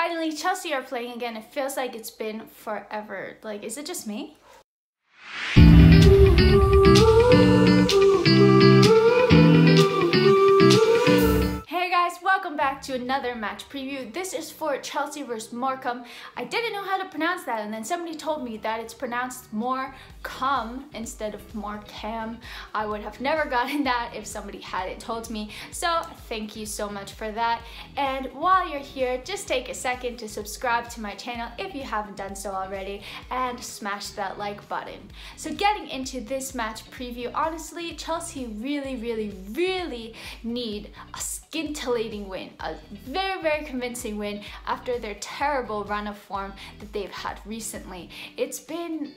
Finally, Chelsea are playing again. It feels like it's been forever. Like, is it just me? Welcome back to another match preview. This is for Chelsea vs Morecambe. I didn't know how to pronounce that, and then somebody told me that it's pronounced Morecambe instead of Morecambe. I would have never gotten that if somebody hadn't told me, so thank you so much for that. And while you're here, just take a second to subscribe to my channel if you haven't done so already, and smash that like button. So getting into this match preview, honestly, Chelsea really need a scintillating win, a very convincing win after their terrible run of form that they've had recently. It's been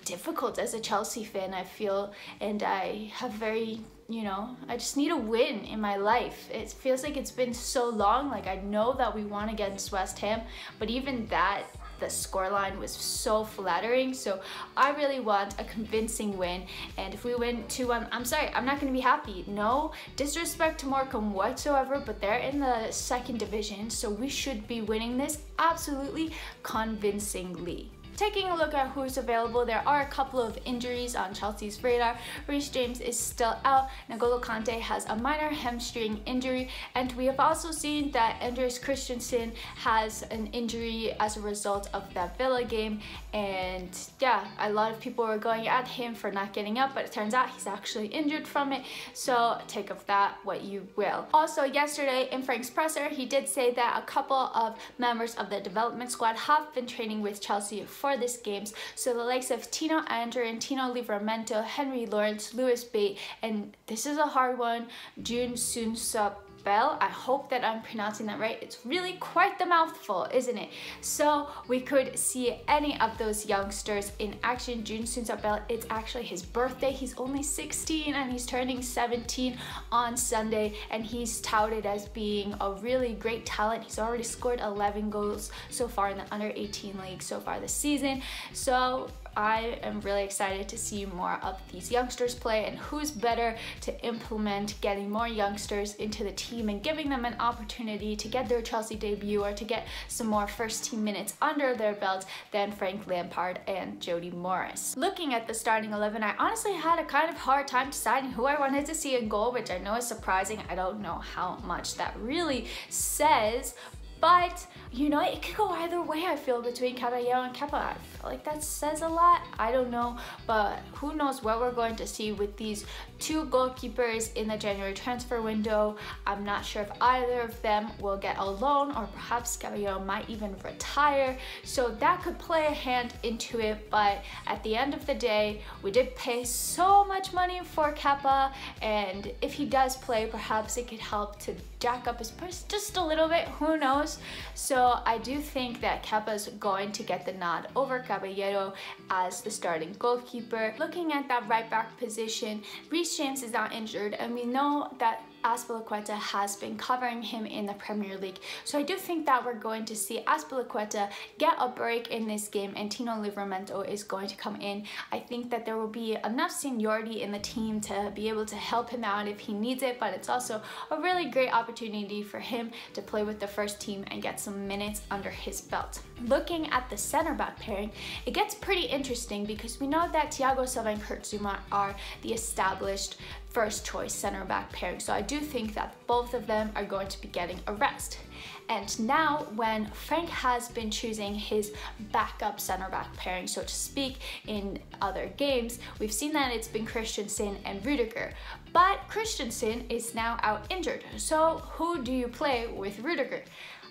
difficult as a Chelsea fan, I feel, and I have very, I just need a win in my life. It feels like it's been so long. Like, I know that we won against West Ham, but even that, the scoreline was so flattering, so I really want a convincing win. And if we win 2-1, I'm sorry, I'm not going to be happy. No disrespect to Morecambe whatsoever, but they're in the second division, so we should be winning this absolutely convincingly. Taking a look at who's available, there are a couple of injuries on Chelsea's radar. Reece James is still out. N'Golo Kante has a minor hamstring injury, and we have also seen that Andreas Christensen has an injury as a result of that Villa game. And yeah, a lot of people were going at him for not getting up, but it turns out he's actually injured from it, so take of that what you will. Also, yesterday in Frank's presser, he did say that a couple of members of the development squad have been training with Chelsea for this games, so the likes of Tino Andrew, Tino Livramento, Henry Lawrence, Lewis Bate, and this is a hard one, Jun Sunsap. I hope that I'm pronouncing that right. It's really quite the mouthful, isn't it? So we could see any of those youngsters in action. Jun Sunsap, it's actually his birthday. He's only 16 and he's turning 17 on Sunday, and he's touted as being a really great talent. He's already scored 11 goals so far in the under 18 league so far this season. So I am really excited to see more of these youngsters play, and who's better to implement getting more youngsters into the team and giving them an opportunity to get their Chelsea debut or to get some more first team minutes under their belts than Frank Lampard and Jody Morris. Looking at the starting 11, I honestly had a kind of hard time deciding who I wanted to see in goal, which I know is surprising. I don't know how much that really says, but it could go either way, I feel, between Caballero and Kepa. I feel like that says a lot. I don't know, but who knows what we're going to see with these two goalkeepers in the January transfer window. I'm not sure if either of them will get a loan, or perhaps Caballero might even retire, so that could play a hand into it. But at the end of the day, we did pay so much money for Kepa, and if he does play, perhaps it could help to jack up his price just a little bit, who knows. So I do think that Kepa's going to get the nod over Caballero as the starting goalkeeper. Looking at that right back position, Reece James is not injured, and we know that Azpilicueta has been covering him in the Premier League. So I do think that we're going to see Azpilicueta get a break in this game, and Tino Livramento is going to come in. I think that there will be enough seniority in the team to be able to help him out if he needs it, but it's also a really great opportunity for him to play with the first team and get some minutes under his belt. Looking at the center back pairing, it gets pretty interesting because we know that Thiago Silva and Kurt Zouma are the established first choice center back pairing, so I do think that both of them are going to be getting a rest. And now, when Frank has been choosing his backup center back pairing, so to speak, in other games, we've seen that it's been Christensen and Rudiger. But Christensen is now out injured, so who do you play with Rudiger?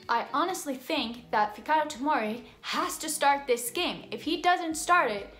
I honestly think that Fikayo Tomori has to start this game. If he doesn't start it,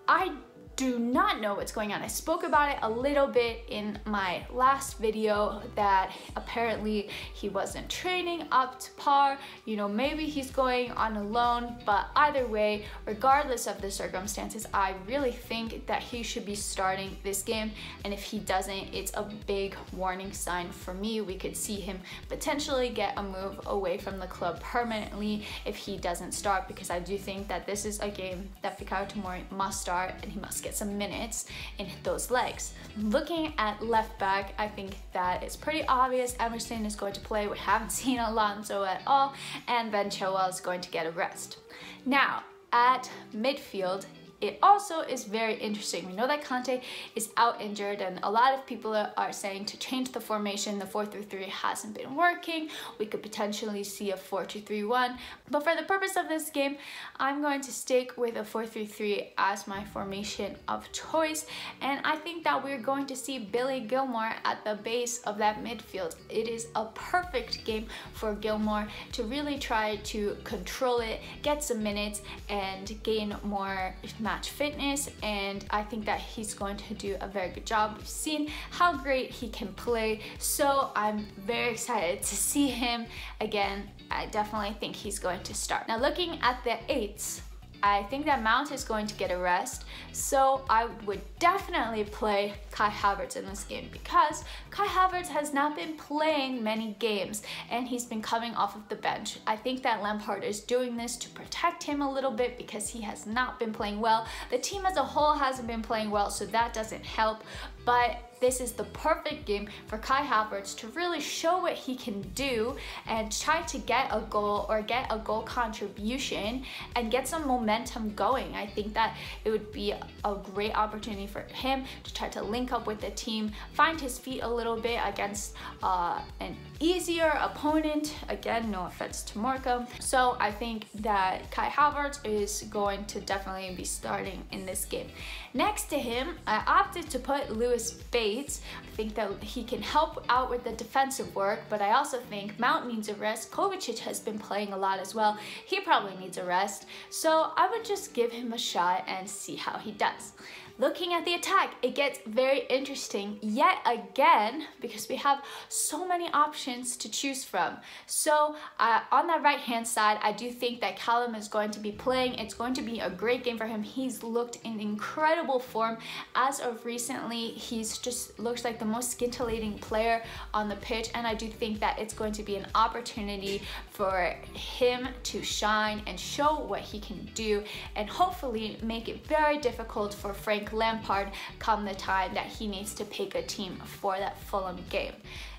I do not know what's going on. I spoke about it a little bit in my last video, that apparently he wasn't training up to par. Maybe he's going on a loan, but either way, regardless of the circumstances, I really think that he should be starting this game. And if he doesn't, it's a big warning sign for me. We could see him potentially get a move away from the club permanently if he doesn't start, because I do think that this is a game that Fikayo Tomori must start, and he must get some minutes in those legs. Looking at left back, I think that it's pretty obvious Emerson is going to play. We haven't seen Alonso at all, and Ben Chilwell is going to get a rest. Now, at midfield, it also is very interesting. We know that Conte is out injured, and a lot of people are saying to change the formation. The 4-3-3 hasn't been working. We could potentially see a 4-2-3-1. But for the purpose of this game, I'm going to stick with a 4-3-3 as my formation of choice. And I think that we're going to see Billy Gilmour at the base of that midfield. It is a perfect game for Gilmour to really try to control it, get some minutes, and gain more match fitness, and I think that he's going to do a very good job. We've seen how great he can play, so I'm very excited to see him again. I definitely think he's going to start. Now, looking at the 8s, I think that Mount is going to get a rest, so I would definitely play Kai Havertz in this game because Kai Havertz has not been playing many games and he's been coming off of the bench. I think that Lampard is doing this to protect him a little bit because he has not been playing well. The team as a whole hasn't been playing well, so that doesn't help, but this is the perfect game for Kai Havertz to really show what he can do and try to get a goal or get a goal contribution and get some momentum going. I think that it would be a great opportunity for him to try to link up with the team, find his feet a little bit against an easier opponent. Again, no offense to Morecambe. So I think that Kai Havertz is going to definitely be starting in this game. Next to him, I opted to put Lewis Bates. I think that he can help out with the defensive work, but I also think Mount needs a rest. Kovacic has been playing a lot as well. He probably needs a rest. So I would just give him a shot and see how he does. Looking at the attack, it gets very interesting yet again because we have so many options to choose from. So on the right hand side, I do think that Callum is going to be playing. It's going to be a great game for him. He's looked in incredible form as of recently. He's just looks like the most scintillating player on the pitch, and I do think that it's going to be an opportunity for him to shine and show what he can do and hopefully make it very difficult for Frank Lampard come the time that he needs to pick a team for that Fulham game.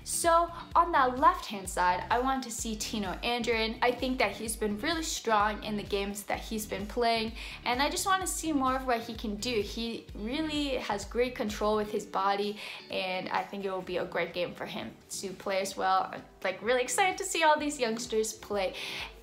So on that left hand side, I want to see Tino Andrin. I think that he's been really strong in the games that he's been playing, and I just want to see more of what he can do. He really has great control with his body, and I think it will be a great game for him to play as well. I'm like really excited to see all these youngsters play.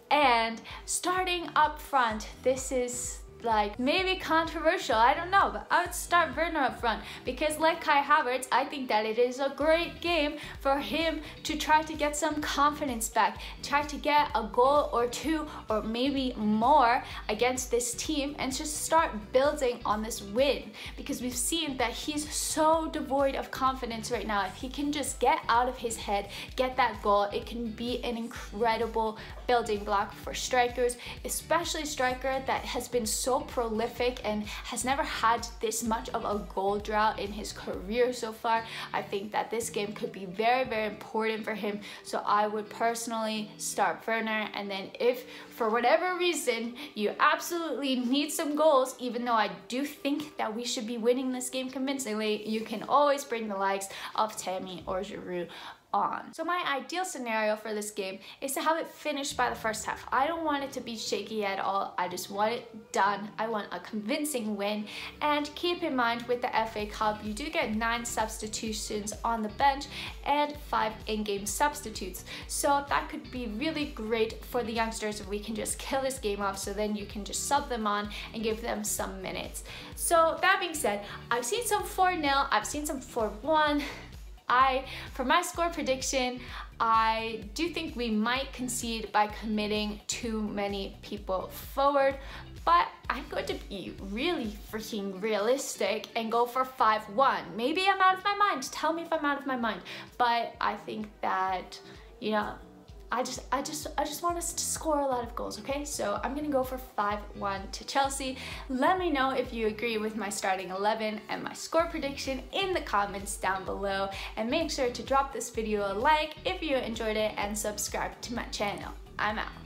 And starting up front, this is like maybe controversial, I don't know, but I would start Werner up front because like Kai Havertz, I think that it is a great game for him to try to get some confidence back, try to get a goal or two or maybe more against this team and just start building on this win, because we've seen that he's so devoid of confidence right now. If he can just get out of his head, get that goal, it can be an incredible building block for strikers, especially a striker that has been so prolific and has never had this much of a goal drought in his career so far. I think that this game could be very, very important for him. So I would personally start Werner, and then if for whatever reason you absolutely need some goals, even though I do think that we should be winning this game convincingly, you can always bring the likes of Tammy or Giroud on. So my ideal scenario for this game is to have it finished by the first half. I don't want it to be shaky at all. I just want it done. I want a convincing win. And keep in mind, with the FA Cup, you do get 9 substitutions on the bench and 5 in-game substitutes. So that could be really great for the youngsters if we can just kill this game off, so then you can just sub them on and give them some minutes. So that being said, I've seen some 4-0, I've seen some 4-1. For my score prediction, I do think we might concede by committing too many people forward, but I'm going to be really freaking realistic and go for 5-1. Maybe I'm out of my mind. Tell me if I'm out of my mind. But I think that, you know, I just want us to score a lot of goals, okay? So I'm gonna go for 5-1 to Chelsea. Let me know if you agree with my starting 11 and my score prediction in the comments down below, and make sure to drop this video a like if you enjoyed it and subscribe to my channel. I'm out.